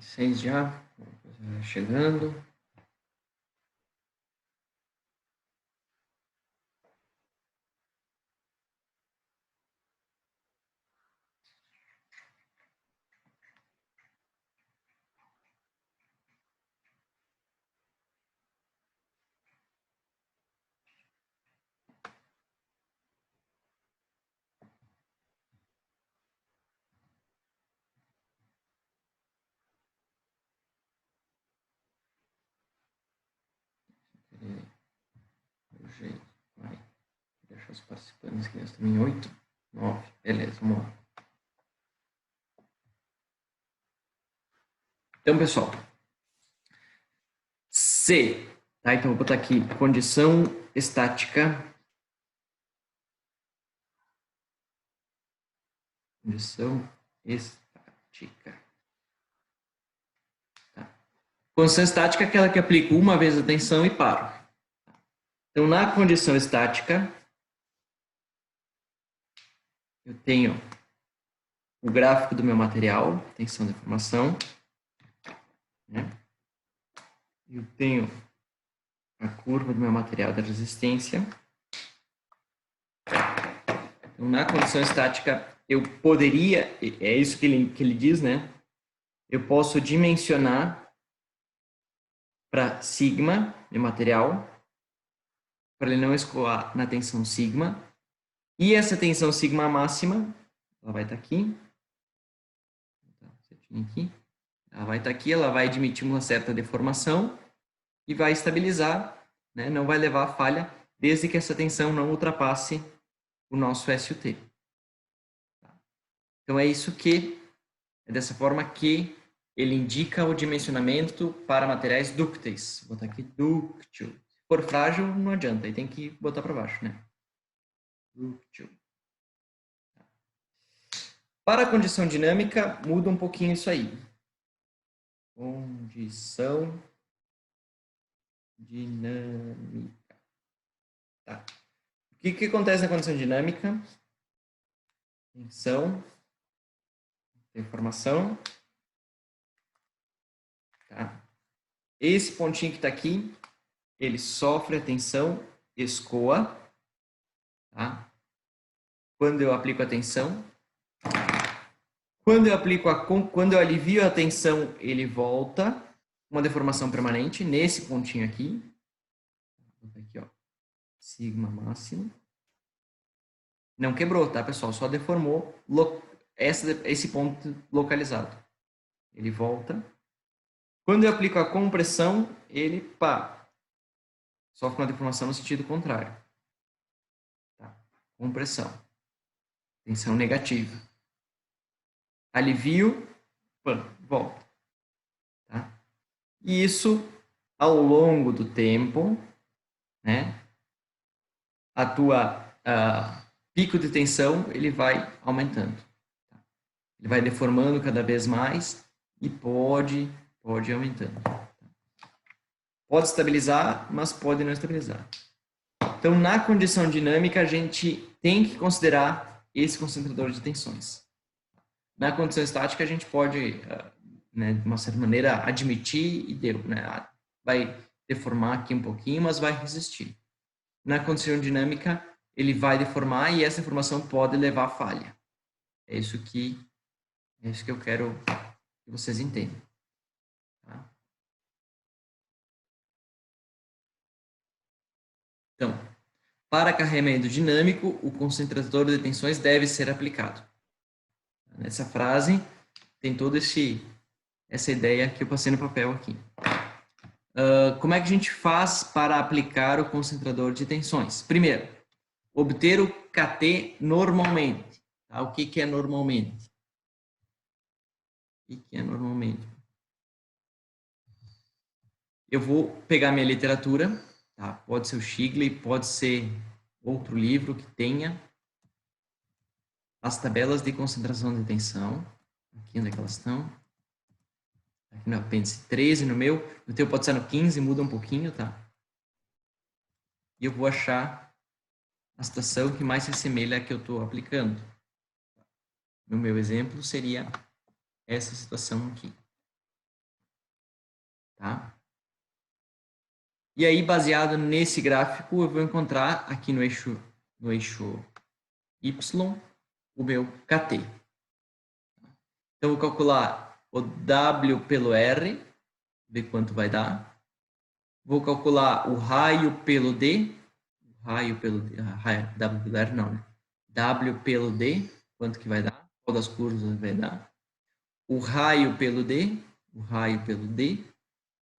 6 já, chegando. Vai deixar os participantes aqui, nós estamos em 8, 9, beleza, vamos lá. Então, pessoal, C, tá? Então, vou botar aqui condição estática. Condição estática. Tá. Condição estática é aquela que aplico uma vez a tensão e paro. Então, na condição estática, eu tenho o gráfico do meu material, tensão, deformação, né? Eu tenho a curva do meu material da resistência. Então, na condição estática, eu poderia, é isso que ele diz, né? Eu posso dimensionar para sigma, meu material, para ele não escoar na tensão sigma. E essa tensão sigma máxima, ela vai estar aqui. Ela vai estar aqui, ela vai admitir uma certa deformação e vai estabilizar, né? Não vai levar a falha, desde que essa tensão não ultrapasse o nosso SUT. Então, é isso que, é dessa forma que ele indica o dimensionamento para materiais dúcteis. Vou botar aqui dúctil. Se for frágil, não adianta, aí tem que botar para baixo, né? Dúctil. Para a condição dinâmica, muda um pouquinho isso aí. Condição dinâmica. Tá. O que acontece na condição dinâmica? Tensão, deformação. Tá. Esse pontinho que está aqui, ele sofre a tensão, escoa. Tá? Quando eu aplico a tensão, quando eu alivio a tensão, ele volta uma deformação permanente nesse pontinho aqui. Aqui, ó, sigma máximo. Não quebrou, tá, pessoal? Só deformou esse ponto localizado. Ele volta. Quando eu aplico a compressão, ele sofre uma deformação no sentido contrário. Tá? Compressão. Tensão negativa. Alivio, volta. Tá? E isso, ao longo do tempo, né? A tua pico de tensão, ele vai aumentando. Tá? Ele vai deformando cada vez mais e pode ir aumentando. Pode estabilizar, mas pode não estabilizar. Então, na condição dinâmica, a gente tem que considerar esse concentrador de tensões. Na condição estática, a gente pode, né, de uma certa maneira, admitir e deu. Né? Vai deformar aqui um pouquinho, mas vai resistir. Na condição dinâmica, ele vai deformar e essa deformação pode levar a falha. É isso que eu quero que vocês entendam. Tá? Então, para carregamento dinâmico, o concentrador de tensões deve ser aplicado. Nessa frase tem toda essa ideia que eu passei no papel aqui. Como é que a gente faz para aplicar o concentrador de tensões? Primeiro, obter o KT normalmente. Tá? O que é normalmente? O que é normalmente? Eu vou pegar minha literatura, tá? Pode ser o Shigley, pode ser outro livro que tenha as tabelas de concentração de tensão. Aqui onde é que elas estão? Aqui no apêndice 13, no meu. No teu pode ser no 15, muda um pouquinho, tá? E eu vou achar a situação que mais se assemelha à que eu estou aplicando. No meu exemplo, seria essa situação aqui. tá? E aí, baseado nesse gráfico, eu vou encontrar aqui no eixo Y o meu KT. Então, eu vou calcular o W pelo R, ver quanto vai dar. Vou calcular o raio pelo D, W pelo R não, né? W pelo D, quanto que vai dar, qual das curvas vai dar. O raio pelo D,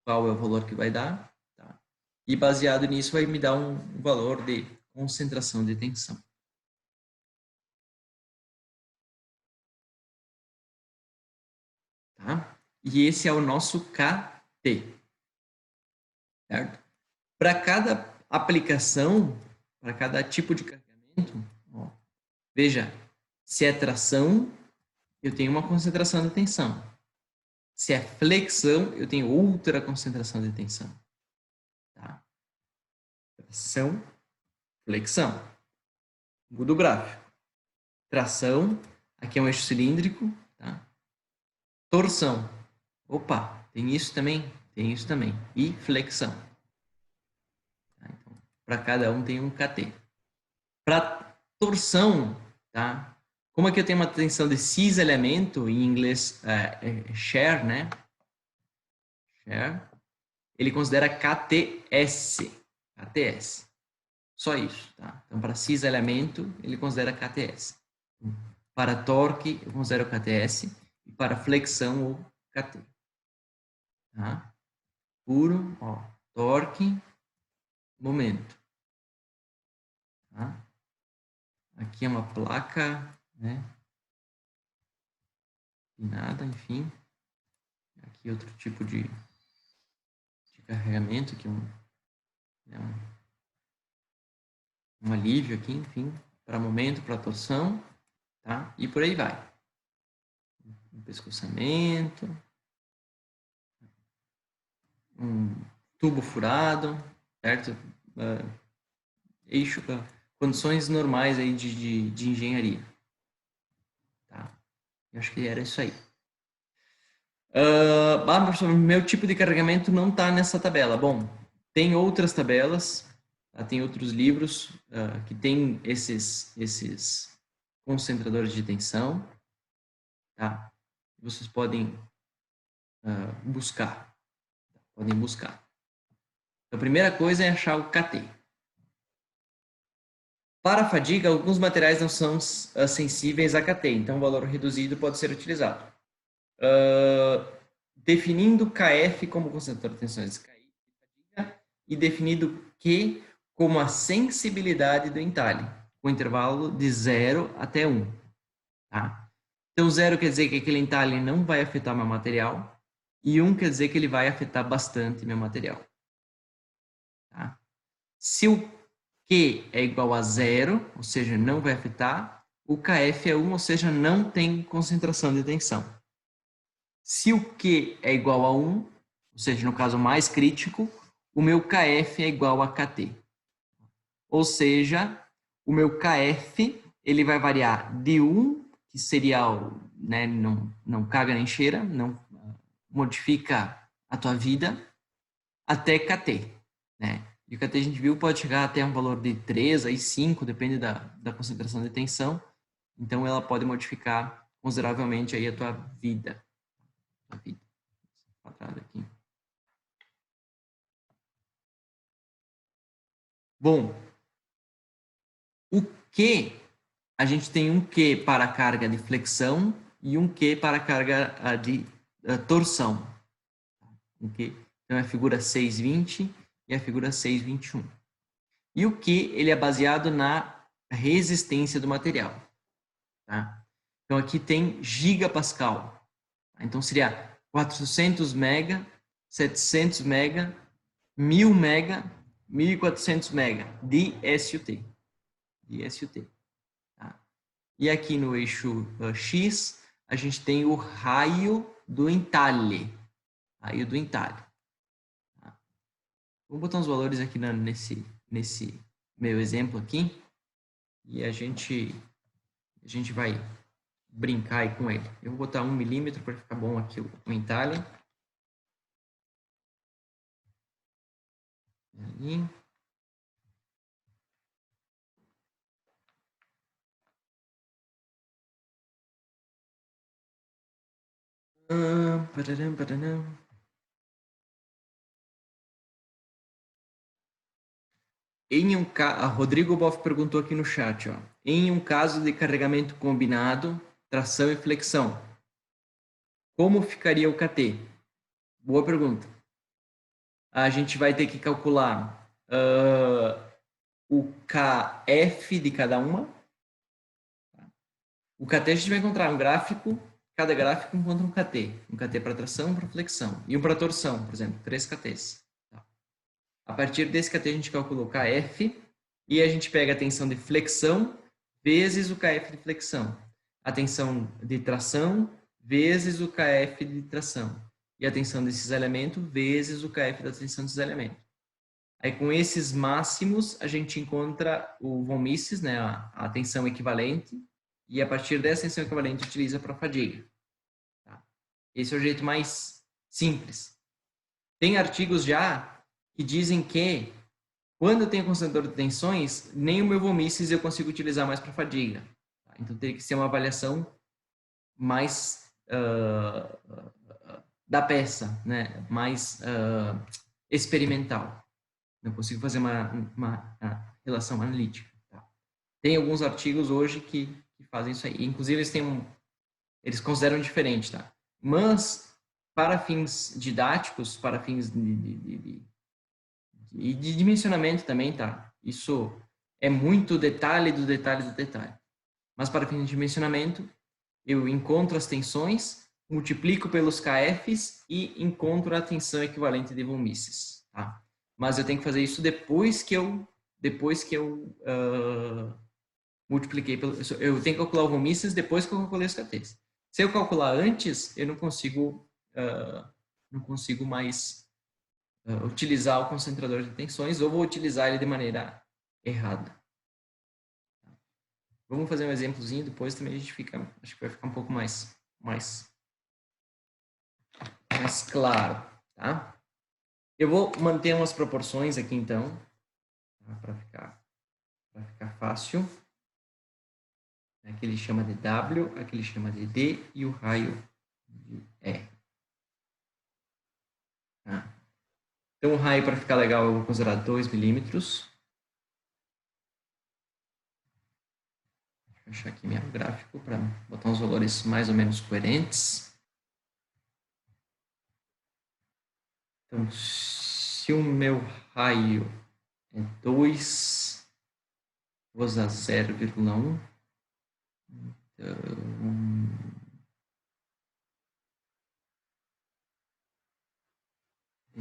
qual é o valor que vai dar. Tá? E baseado nisso vai me dar um valor de concentração de tensão. Tá? E esse é o nosso KT. Certo? Para cada aplicação, para cada tipo de carregamento, ó, veja, se é tração, eu tenho uma concentração de tensão. Se é flexão, eu tenho outra concentração de tensão. Tá? Tração, flexão. Muda o gráfico. Tração, aqui é um eixo cilíndrico. Tá? Torção. Opa, tem isso também? Tem isso também. E flexão. Tá? Então, para cada um tem um KT. Para torção, tá? Como aqui eu tenho uma tensão de cis-elemento, em inglês share, né? Share. Ele considera KTS. KTS. Só isso, tá? Então, para cis-elemento, ele considera KTS. Para torque, eu considero KTS. E para flexão, o KT. Tá? Puro, ó, torque, momento. Tá? Aqui é uma placa, né? E nada, enfim. Aqui outro tipo de carregamento, aqui um alívio aqui, enfim, para momento, para torção, tá? E por aí vai. Um pescoçamento, um tubo furado, certo? Condições normais aí de engenharia. Tá? Eu acho que era isso aí. Professor, meu tipo de carregamento não está nessa tabela. Bom, tem outras tabelas, tá? Tem outros livros que tem esses concentradores de tensão. Tá? Vocês podem buscar. Podem buscar. Então, a primeira coisa é achar o KT. Para a fadiga, alguns materiais não são sensíveis a KT, então o valor reduzido pode ser utilizado. Definindo KF como concentrador de tensões de fadiga e definido Q como a sensibilidade do entalhe, com intervalo de 0 até 1. Tá? Então, 0 quer dizer que aquele entalhe não vai afetar meu material e 1 quer dizer que ele vai afetar bastante meu material. Tá? Se o Q é igual a 0, ou seja, não vai afetar, o KF é 1, ou seja, não tem concentração de tensão. Se o Q é igual a 1, ou seja, no caso mais crítico, o meu KF é igual a KT. Ou seja, o meu KF ele vai variar de 1, que seria, né, não caga nem cheira, não modifica a tua vida, até KT. Né? E o KT a gente viu pode chegar até um valor de 3 a 5, depende da concentração de tensão. Então, ela pode modificar consideravelmente aí a tua vida. Aqui. Bom, o Q, a gente tem um Q para a carga de flexão e um Q para a carga de torção. Okay? Então, é a figura 620 e a figura 621. E o Q, ele é baseado na resistência do material. Tá? Então, aqui tem gigapascal. Então, seria 400 mega, 700 mega, 1000 mega, 1400 mega de SUT. Tá? E aqui no eixo X, a gente tem o raio do entalhe. Tá? Vou botar uns valores aqui nesse meu exemplo aqui e a gente vai brincar aí com ele. Eu vou botar 1 milímetro para ficar bom aqui o entalhe. Ali. Pararam, pararam. A Rodrigo Boff perguntou aqui no chat, ó. Em um caso de carregamento combinado, tração e flexão, como ficaria o KT? Boa pergunta. A gente vai ter que calcular o KF de cada uma. O KT a gente vai encontrar um gráfico, cada gráfico encontra um KT. Um KT para tração, para flexão. E um para torção, por exemplo, 3 KTs. A partir desse KT a gente calcula o KF e a gente pega a tensão de flexão vezes o KF de flexão. A tensão de tração vezes o KF de tração. E a tensão de cisalhamento vezes o KF da tensão de cisalhamento. Aí com esses máximos a gente encontra o von Mises, né, a tensão equivalente, e a partir dessa tensão equivalente utiliza para fadiga. Tá? Esse é o jeito mais simples. Tem artigos já que dizem que quando eu tenho concentrador de tensões, nem o meu von Mises eu consigo utilizar mais para fadiga. Tá? Então teria que ser uma avaliação mais da peça, né? Mais experimental. Não consigo fazer uma relação analítica. Tá? Tem alguns artigos hoje que fazem isso aí. Inclusive, eles consideram diferente. Tá? Mas, para fins didáticos, para fins de dimensionamento também, tá? Isso é muito detalhe do detalhe do detalhe. Mas, para fins de dimensionamento, eu encontro as tensões, multiplico pelos KFs e encontro a tensão equivalente de von Mises. Tá? Mas eu tenho que fazer isso depois que eu multipliquei pelo... Eu tenho que calcular o von Mises depois que eu calculei os KTs. Se eu calcular antes, eu não consigo mais utilizar o concentrador de tensões ou vou utilizar ele de maneira errada. Vamos fazer um exemplozinho, depois também a gente acho que vai ficar um pouco mais claro, tá? Eu vou manter umas proporções aqui, então, tá? Para ficar fácil. Aqui ele chama de W, aqui ele chama de D e o raio de R. Tá? Então, o raio, para ficar legal, eu vou considerar 2 milímetros. Deixa eu achar aqui meu gráfico para botar uns valores mais ou menos coerentes. Então, se o meu raio é 2, vou usar 0,1. Então,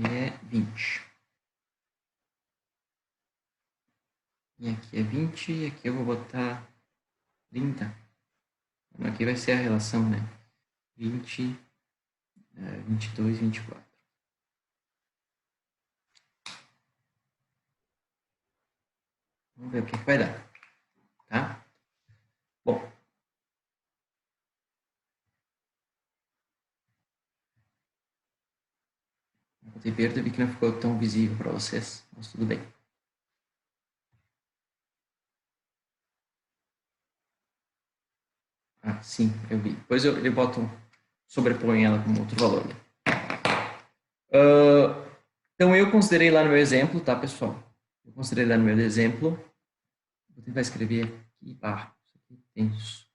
é 20. E aqui é 20, e aqui eu vou botar 30. Aqui vai ser a relação, né? 20, 22, 24. Vamos ver o que vai dar, tá? Bom. Botei verde, vi que não ficou tão visível para vocês, mas tudo bem. Ah, sim, eu vi. Depois eu boto, sobreponho ela com outro valor. Então, eu considerei lá no meu exemplo, tá, pessoal? Eu considerei lá no meu exemplo. Vou tentar escrever aqui. Isso aqui é tenso.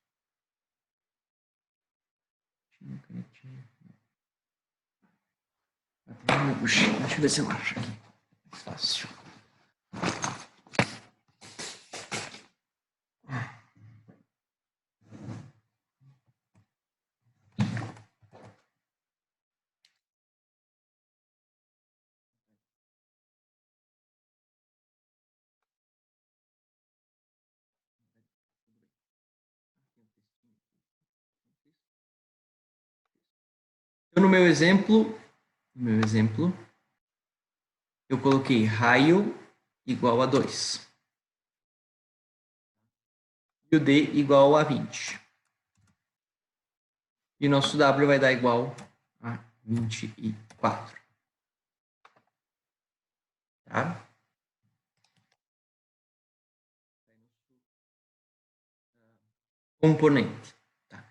Deixa eu ver se eu acho aqui. Mais fácil. Então, no meu exemplo, eu coloquei raio igual a 2. E o D igual a 20. E o nosso W vai dar igual a 24. Tá? componente. Tá?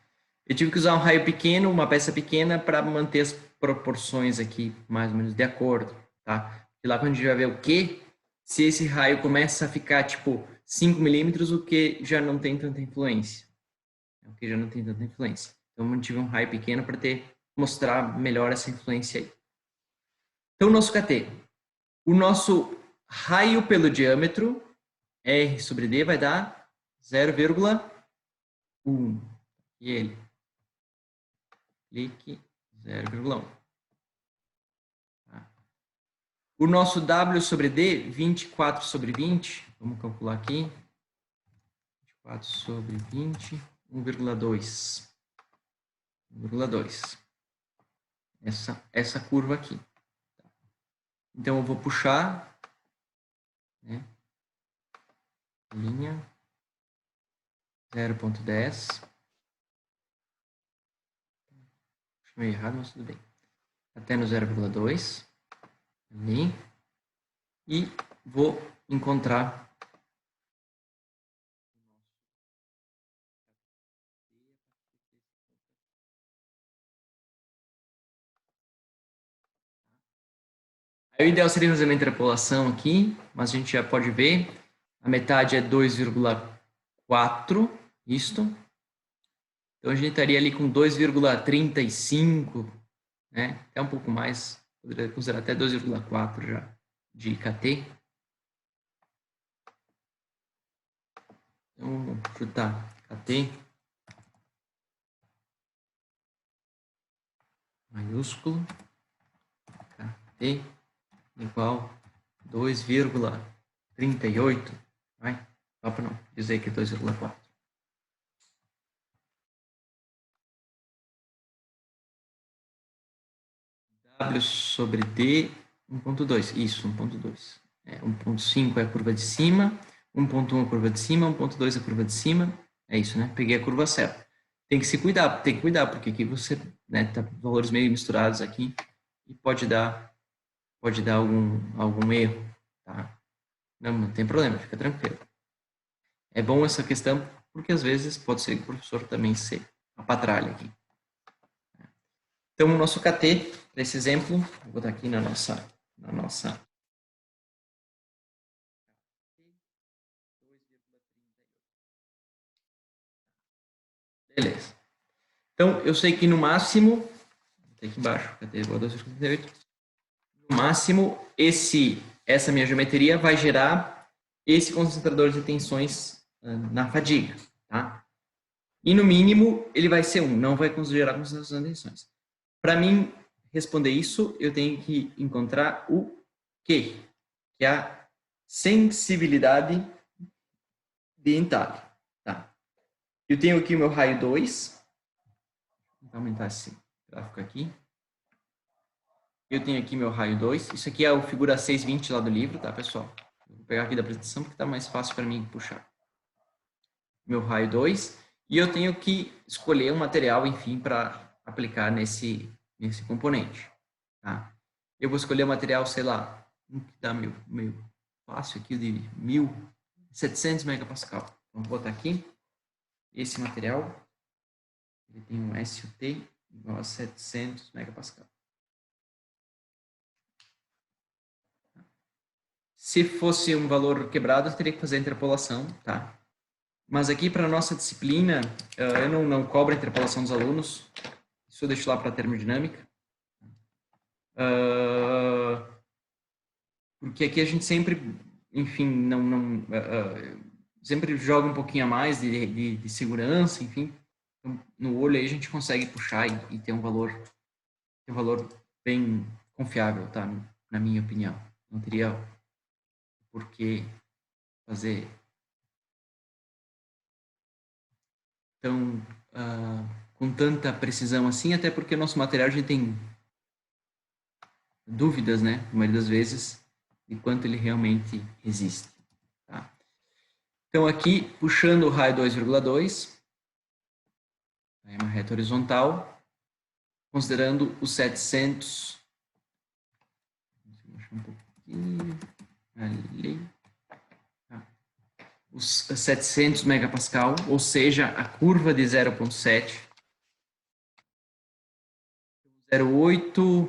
Eu tive que usar um raio pequeno, uma peça pequena, para manter as proporções aqui mais ou menos de acordo. Tá? E lá quando a gente vai ver o Q, se esse raio começa a ficar tipo 5 milímetros, o Q já não tem tanta influência. O Q já não tem tanta influência. Então eu mantive um raio pequeno para mostrar melhor essa influência aí. Então, o nosso KT. O nosso raio pelo diâmetro, R sobre D, vai dar 0,1. E ele? Clique 0,1. Tá. O nosso W sobre D, 24 sobre 20. Vamos calcular aqui. 24 sobre 20, 1,2. 1,2. Essa curva aqui. Então, eu vou puxar, né, linha 0,10. Meio errado, mas tudo bem. Até no 0,2. Ali. E vou encontrar o ideal seria fazer uma interpolação aqui, mas a gente já pode ver. A metade é 2,4, isto. Então a gente estaria ali com 2,35, né? Até um pouco mais, poderia considerar até 2,4 já de KT. Então vamos chutar KT maiúsculo, KT igual 2,38. Vai, só para não dizer que é 2,4. W sobre D, 1,2. Isso, 1,2. 1,5 é a curva de cima, 1,1 é a curva de cima, 1,2 é a curva de cima. É isso, né? Peguei a curva certa. Tem que cuidar, porque aqui você, né, tá valores meio misturados aqui e pode dar algum erro, tá? Não tem problema, fica tranquilo. É bom essa questão, porque às vezes pode ser que o professor também se apatralhe aqui. Então, o nosso KT, nesse exemplo, vou botar aqui na nossa. Beleza. Então, eu sei que no máximo, aqui embaixo, KT igual a 2,38, no máximo, essa minha geometria vai gerar esse concentrador de tensões na fadiga, tá? E no mínimo, ele vai ser 1, não vai gerar concentração de tensões. Para mim responder isso, eu tenho que encontrar o Q, que é a sensibilidade de entalhe. Tá? Eu tenho aqui o meu raio 2. Vou aumentar esse gráfico aqui. Eu tenho aqui meu raio 2. Isso aqui é o figura 620 lá do livro, tá, pessoal? Vou pegar aqui da apresentação porque tá mais fácil para mim puxar. Meu raio 2. E eu tenho que escolher um material, enfim, para aplicar nesse componente. Tá? Eu vou escolher o material, sei lá, um que dá meio fácil aqui, de 1.700 megapascal. Então, vou botar aqui esse material. Ele tem um SUT igual a 700 megapascal. Se fosse um valor quebrado, eu teria que fazer a interpolação, tá? Mas aqui, para a nossa disciplina, eu não cobro a interpolação dos alunos. Isso eu deixo lá para a termodinâmica. Porque aqui a gente sempre, enfim, sempre joga um pouquinho a mais de segurança, enfim. Então, no olho aí a gente consegue puxar e ter um valor bem confiável, tá? Na minha opinião. Não teria por que fazer tão com tanta precisão assim, até porque o nosso material a gente tem dúvidas, né? Na maioria das vezes, de quanto ele realmente resiste. Tá? Então aqui, puxando o raio 2,2, é uma reta horizontal, considerando os 700, deixa eu baixar um pouquinho, ali, tá. os 700 megapascal, ou seja, a curva de 0,7, 0,8,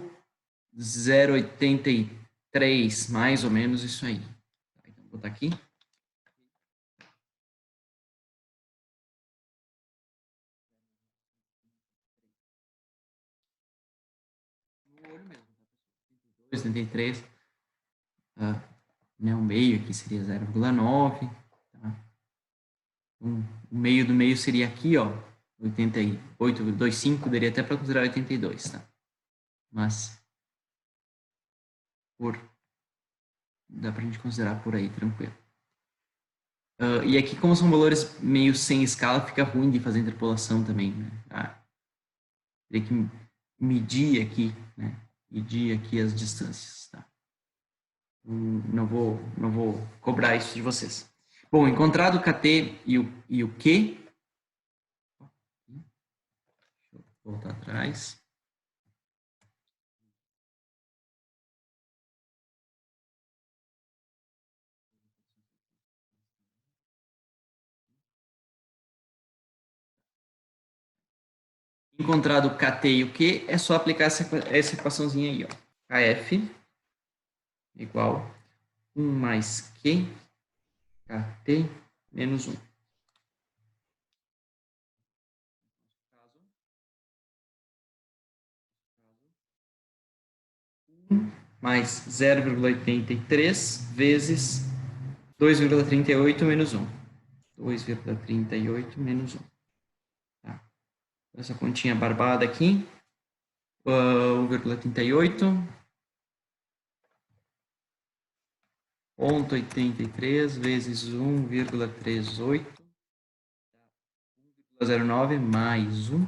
0,83, mais ou menos isso aí. Então, vou botar aqui. No olho mesmo, 83, né, o meio aqui seria 0,9, tá? O meio do meio seria aqui, ó, 88,25, daria até para considerar 82, tá? Mas dá para a gente considerar por aí, tranquilo. E aqui, como são valores meio sem escala, fica ruim de fazer interpolação também, né? Teria que medir aqui, né? Medir aqui as distâncias, tá? Não vou cobrar isso de vocês. Bom, encontrado o KT e o Q. Deixa eu voltar atrás. Encontrado o KT e o Q, é só aplicar essa equaçãozinha aí, ó. KF igual 1 mais Q, KT menos 1. Mais 0,83 vezes 2,38 menos 1. 2,38 menos 1. Tá. Essa continha barbada aqui. 1,38. 0,83 vezes 1,38. 1,09 mais 1.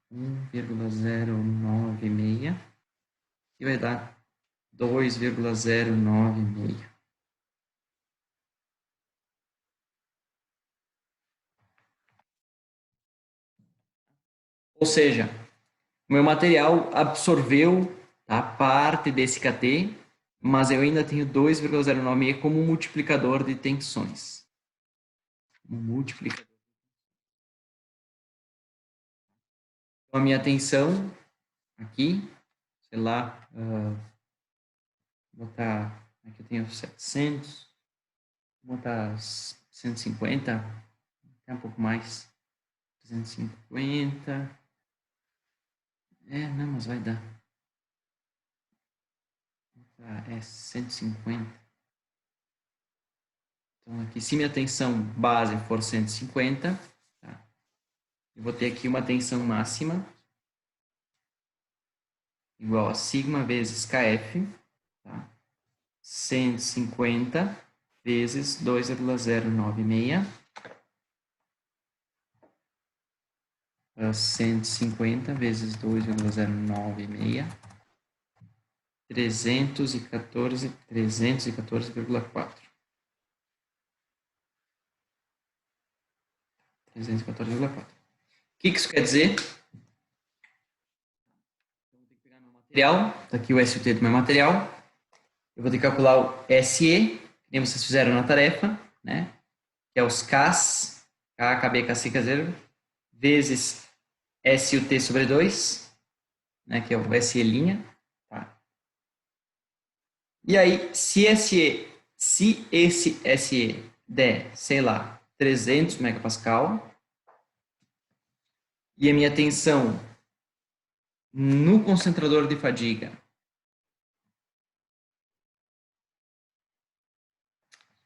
1,096. E vai dar 2,096. Ou seja, o meu material absorveu, tá, parte desse KT, mas eu ainda tenho 2,096 como multiplicador de tensões. Multiplicador. Então, a minha tensão aqui, sei lá, vou botar, aqui eu tenho 700, vou botar 150, até um pouco mais, 350, não, mas vai dar. É 150. Então, aqui, se minha tensão base for 150, tá? Eu vou ter aqui uma tensão máxima igual a sigma vezes Kf, tá? 150 vezes 2,096, 150 vezes 2,096, 314,4. 314,4. O que isso quer dizer? Eu vou ter que pegar meu material, tá aqui o SUT do meu material. Eu vou ter que calcular o SE, que vocês fizeram na tarefa, né? Que é os Ks, K, KB, KC, K0, vezes SUT sobre 2, né? Que é o SE linha. Tá? E aí, se esse SE der, sei lá, 300 megapascal, e a minha tensão no concentrador de fadiga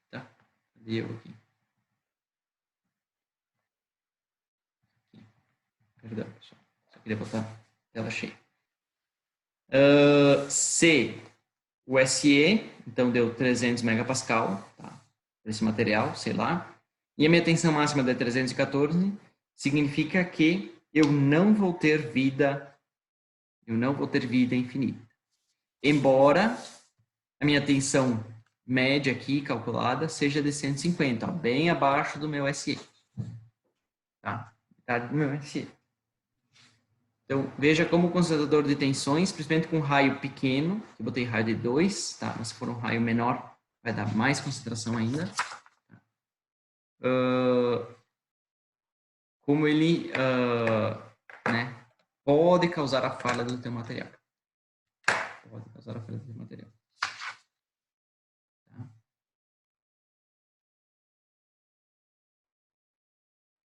tá? Cadê eu aqui? Perdão, pessoal. Só queria botar a tela cheia. Se o SE, então deu 300 megapascal, tá? Esse material, sei lá. E a minha tensão máxima de 314, significa que eu não vou ter vida infinita. Embora a minha tensão média aqui, calculada, seja de 150, ó, bem abaixo do meu SE. Tá? Metade do meu SE. Então, veja como o concentrador de tensões, principalmente com raio pequeno, eu botei raio de 2, tá? Mas se for um raio menor, vai dar mais concentração ainda. Como ele né, pode causar a falha do teu material. Pode causar a falha do teu material. Tá?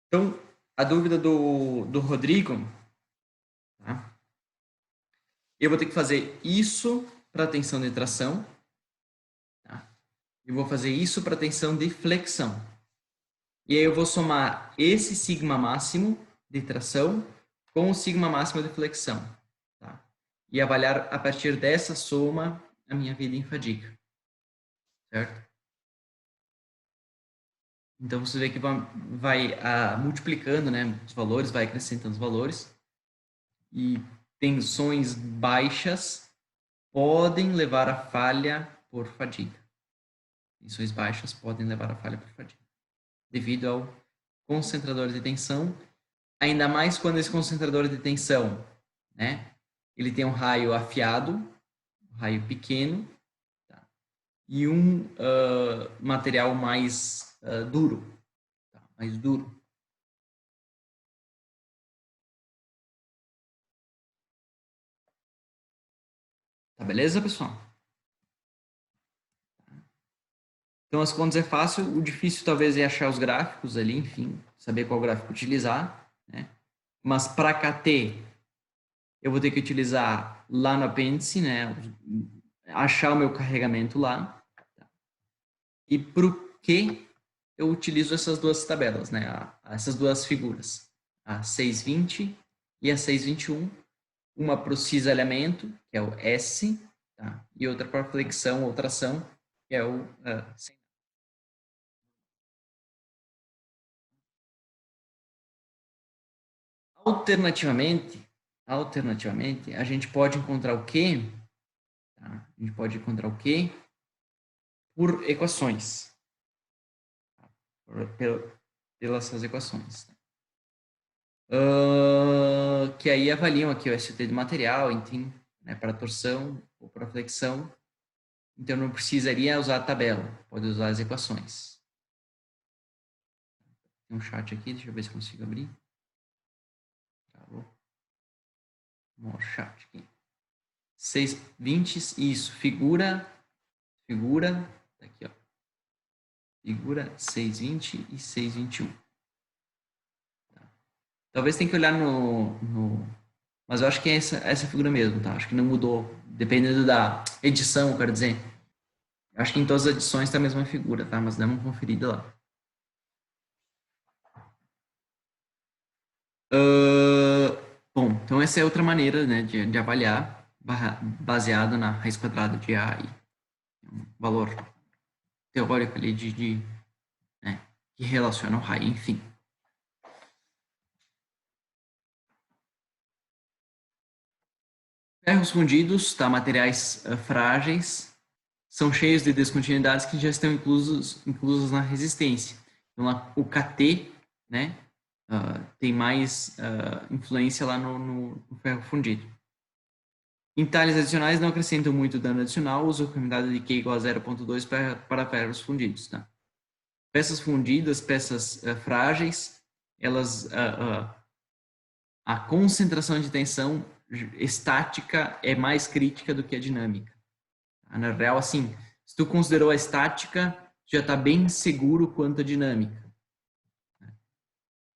Então, a dúvida do Rodrigo, tá? Eu vou ter que fazer isso para tensão de tração, tá? Eu vou fazer isso para tensão de flexão. E aí eu vou somar esse sigma máximo de tração com o sigma máximo de flexão, tá? E avaliar a partir dessa soma a minha vida em fadiga, certo? Então você vê que vai multiplicando, né, os valores, vai acrescentando os valores, e tensões baixas podem levar a falha por fadiga. Tensões baixas podem levar a falha por fadiga, devido ao concentrador de tensão, ainda mais quando esse concentrador de tensão, né, ele tem um raio afiado, um raio pequeno, tá? E um material mais duro, tá? Mais duro. Tá beleza, pessoal? Então, as contas é fácil, o difícil talvez é achar os gráficos ali, enfim, saber qual gráfico utilizar, né? Mas para KT, eu vou ter que utilizar lá no apêndice, né? Achar o meu carregamento lá. Tá? E para o Q, eu utilizo essas duas tabelas, né? Essas duas figuras, a 620 e a 621. Uma para o cisalhamento, que é o S, tá? E outra para flexão ou tração, que é o sem. Alternativamente, a gente pode encontrar o quê? Tá? A gente pode encontrar o quê? Por equações. Tá? Pelas suas equações. Que aí avaliam aqui o ST de material, enfim, né, para torção ou para flexão. Então, não precisaria usar a tabela, pode usar as equações. Tem um chat aqui, deixa eu ver se consigo abrir. Travou. Vamos ao chat aqui. 620, isso, figura, tá aqui, ó. Figura 620 e 621. Tá. Talvez tenha que olhar mas eu acho que é essa figura mesmo, tá? Acho que não mudou, dependendo da edição, eu quero dizer. Eu acho que em todas as edições tá a mesma figura, tá? Mas dá uma conferida lá. Bom, então essa é outra maneira, né, de avaliar, baseada na raiz quadrada de A e um valor teórico ali né, que relaciona o raio, enfim. Ferros fundidos, tá? Materiais frágeis, são cheios de descontinuidades que já estão inclusos na resistência. Então, o KT, né, tem mais influência lá no ferro fundido. Entalhes adicionais não acrescentam muito dano adicional, uso a comunidade de Q igual a 0,2 para ferros fundidos. Tá? Peças fundidas, peças frágeis, elas a concentração de tensão estática é mais crítica do que a dinâmica. Na real, assim, se tu considerou a estática, já está bem seguro quanto a dinâmica.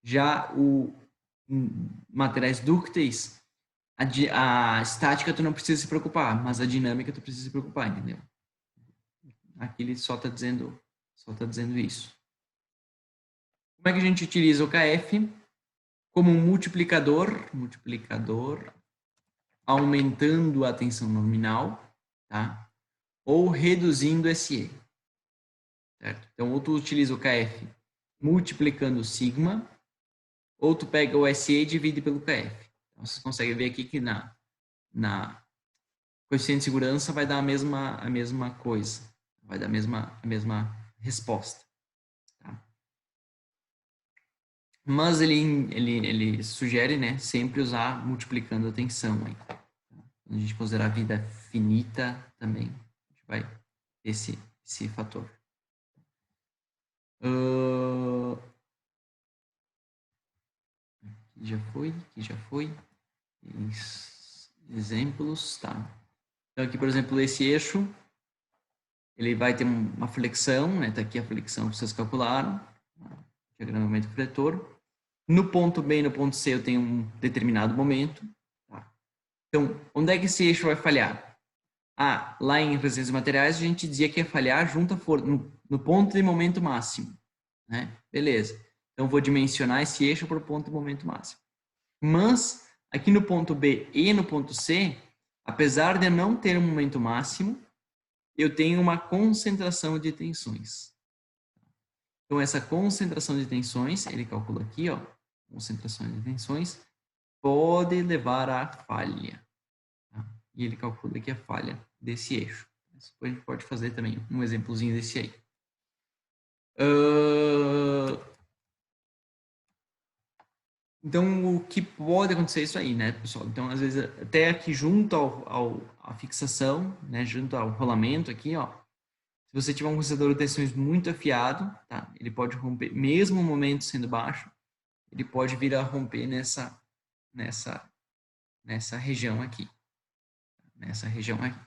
Já o materiais dúcteis, a estática tu não precisa se preocupar, mas a dinâmica tu precisa se preocupar, entendeu? Aqui ele só está dizendo isso. Como é que a gente utiliza o KF? Como um multiplicador, aumentando a tensão nominal, tá? Ou reduzindo SE. Certo? Então, ou tu utiliza o KF multiplicando o sigma, ou tu pega o SE e divide pelo KF. Então, vocês conseguem ver aqui que na coeficiente de segurança vai dar a mesma coisa, vai dar a mesma resposta. Tá? Mas ele sugere, né, sempre usar multiplicando a tensão. Aí, tá? Quando a gente considerar a vida finita também, a gente vai ter esse esse fator. Aqui já foi. Exemplos, tá. Então aqui, por exemplo, esse eixo, ele vai ter uma flexão, né? Tá aqui a flexão que vocês calcularam, diagrama momento fletor. No ponto B e no ponto C eu tenho um determinado momento. Tá? Então, onde é que esse eixo vai falhar? Lá em resistências materiais a gente dizia que ia falhar junto no ponto de momento máximo. Né? Beleza. Então, vou dimensionar esse eixo para o ponto de momento máximo. Mas, aqui no ponto B e no ponto C, apesar de não ter um momento máximo, eu tenho uma concentração de tensões. Então, essa concentração de tensões, ele calcula aqui, ó, concentração de tensões, pode levar à falha. Tá? E ele calcula aqui a falha desse eixo. Depois a gente pode fazer também um exemplozinho desse aí. Então, o que pode acontecer é isso aí, né, pessoal? Então, às vezes, até aqui junto à fixação, né, junto ao rolamento aqui, ó, se você tiver um concentrador de tensões muito afiado, tá, ele pode romper, mesmo o momento sendo baixo, ele pode vir a romper nessa região aqui. Nessa região aqui.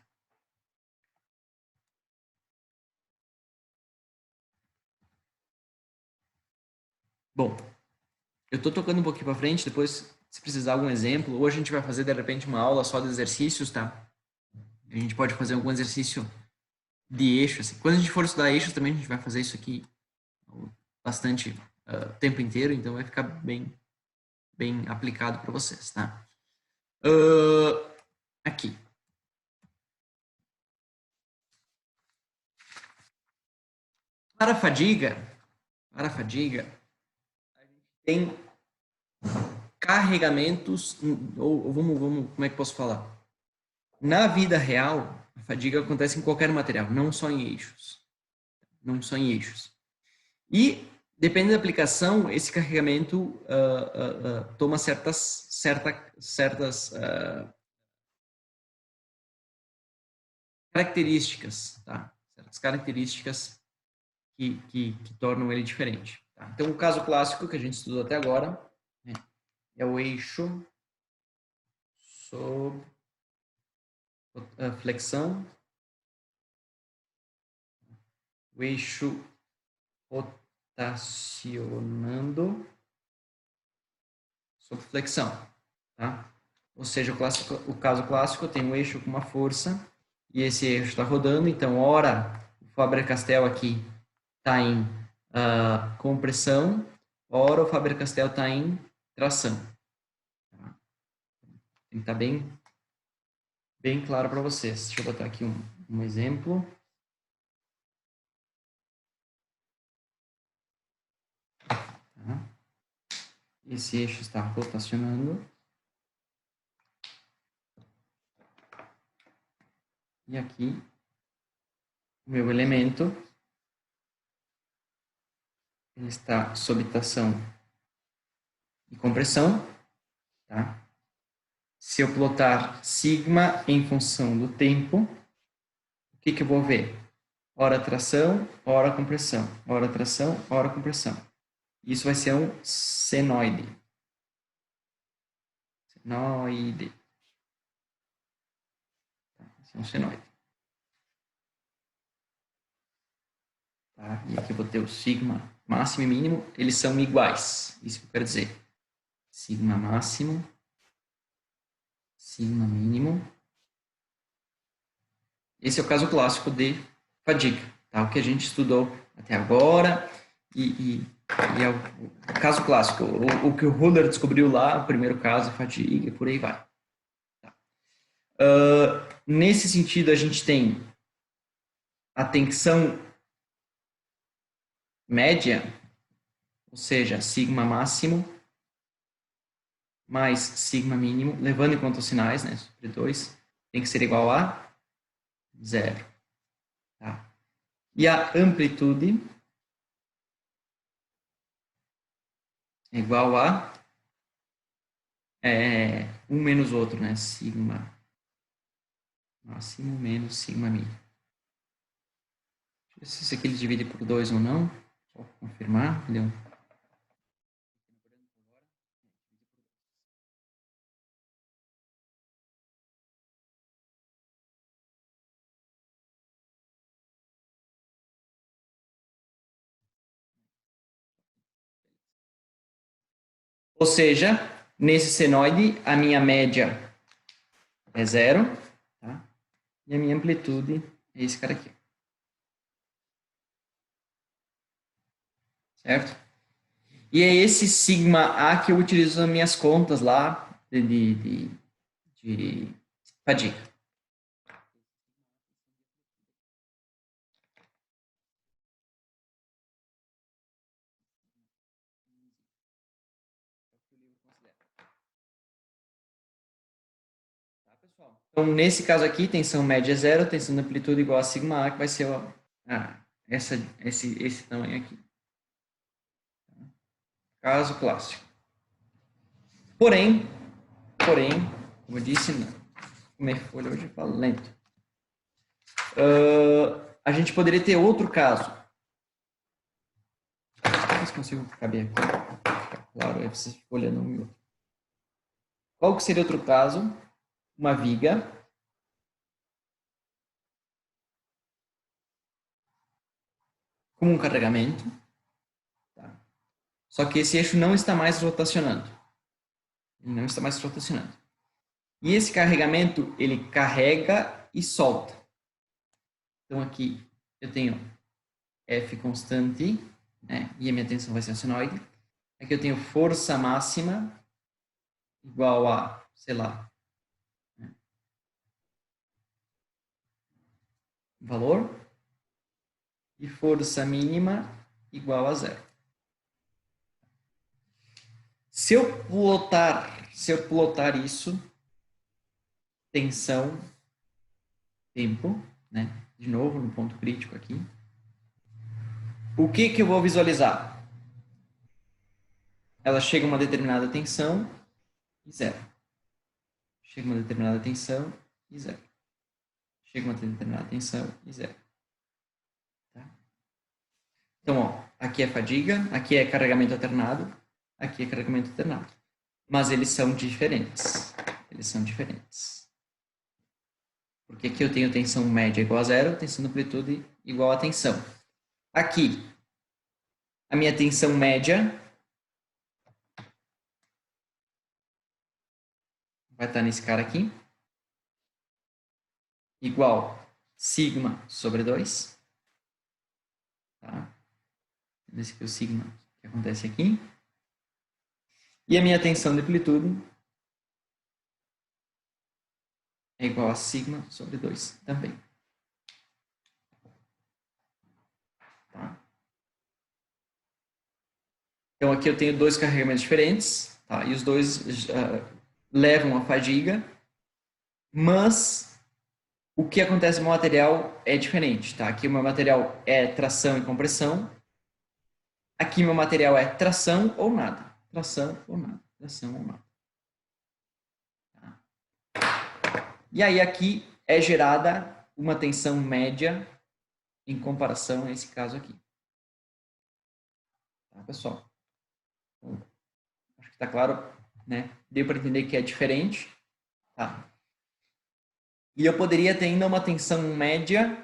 Bom, eu estou tocando um pouquinho para frente, depois, se precisar algum exemplo, ou a gente vai fazer, de repente, uma aula só de exercícios, tá? A gente pode fazer algum exercício de eixo, assim. Quando a gente for estudar eixos também, a gente vai fazer isso aqui bastante tempo inteiro, então vai ficar bem aplicado para vocês, tá? Aqui. Para a fadiga, a gente tem carregamentos, ou vamos, como é que posso falar? Na vida real, a fadiga acontece em qualquer material, não só em eixos. Não só em eixos. E, dependendo da aplicação, esse carregamento toma certas características, tá? Certas características que tornam ele diferente. Tá? Então, o caso clássico que a gente estudou até agora, né, é o eixo sob flexão, o eixo rotacionando sob flexão. Tá? Ou seja, o caso clássico tem um eixo com uma força e esse eixo está rodando, então, ora, o Faber-Castell aqui está em compressão, ora o Faber-Castell está em tração. Tá? Tem que estar bem claro para vocês. Deixa eu botar aqui um exemplo. Tá? Esse eixo está rotacionando. E aqui, o meu elemento, ele está sob tração e compressão. Tá? Se eu plotar sigma em função do tempo, o que eu vou ver? Ora tração, ora compressão. Ora tração, ora compressão. Isso vai ser um senoide. Senoide. Vai ser um senoide. Tá? E aqui eu vou ter o sigma máximo e mínimo. Eles são iguais. Isso que eu quero dizer. Sigma máximo. Sigma mínimo. Esse é o caso clássico de fadiga. Tá? O que a gente estudou até agora. E é o caso clássico. O que o Ruller descobriu lá, o primeiro caso, fadiga, e por aí vai. Tá? Nesse sentido, a gente tem a tensão média, ou seja, sigma máximo mais sigma mínimo, levando em conta os sinais, né, sobre 2, tem que ser igual a 0. Tá? E a amplitude é igual a 1 menos outro, né, sigma máximo menos sigma mínimo. Se isso aqui ele divide por 2 ou não. Só confirmar. Deu. Ou seja, nesse senoide, a minha média é 0, tá? E a minha amplitude é esse cara aqui. Certo? E é esse sigma A que eu utilizo nas minhas contas lá de fadiga. Tá, pessoal? Então, nesse caso aqui, tensão média é 0, tensão de amplitude igual a sigma A, que vai ser esse tamanho aqui. Caso clássico. Porém, como eu disse, comer folha hoje eu falo lento. A gente poderia ter outro caso. Não sei se consigo caber aqui. Claro, aí você fica olhando um e outro. Qual que seria outro caso? Uma viga com um carregamento. Tá? Só que esse eixo não está mais rotacionando. Ele não está mais rotacionando. E esse carregamento, ele carrega e solta. Então, aqui eu tenho F constante, né? E a minha tensão vai ser a senoide. Aqui eu tenho força máxima igual a, sei lá, né? Valor. E força mínima igual a 0. Se eu plotar isso, tensão, tempo, né? De novo, no ponto crítico aqui. O que eu vou visualizar? Ela chega a uma determinada tensão e 0. Chega a uma determinada tensão e 0. Chega a uma determinada tensão e 0. Tá? Então, ó, aqui é fadiga, aqui é carregamento alternado, aqui é carregamento alternado. Mas eles são diferentes. Eles são diferentes. Porque aqui eu tenho tensão média igual a 0, tensão de amplitude igual a tensão. Aqui, a minha tensão média vai estar nesse cara aqui, igual sigma sobre 2. Tá? Esse aqui é o sigma que acontece aqui. E a minha tensão de amplitude é igual a sigma sobre 2 também. Tá? Então, aqui eu tenho dois carregamentos diferentes, tá? E os dois levam a fadiga, mas o que acontece no material é diferente, tá? Aqui o meu material é tração e compressão, aqui meu material é tração ou nada. Tração ou nada. Tração ou nada. Tá? E aí aqui é gerada uma tensão média em comparação a esse caso aqui. Tá, pessoal? Então, acho que está claro, né? Deu para entender que é diferente. Tá? E eu poderia ter ainda uma tensão média,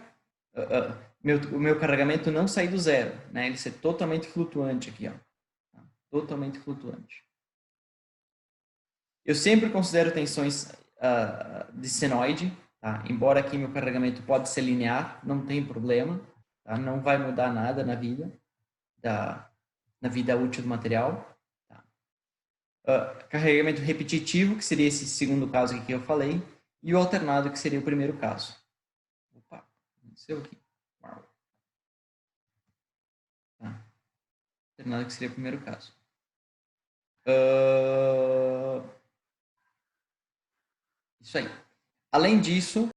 o meu carregamento não sair do zero, né? Ele ser totalmente flutuante aqui, ó. Tá? Totalmente flutuante. Eu sempre considero tensões de senoide, tá? Embora aqui meu carregamento pode ser linear, não tem problema, tá? Não vai mudar nada na vida, na vida útil do material. Tá? Carregamento repetitivo, que seria esse segundo caso aqui que eu falei, e o alternado, que seria o primeiro caso. Opa, aconteceu aqui. Uau. Tá? Alternado, que seria o primeiro caso. Isso aí. Além disso,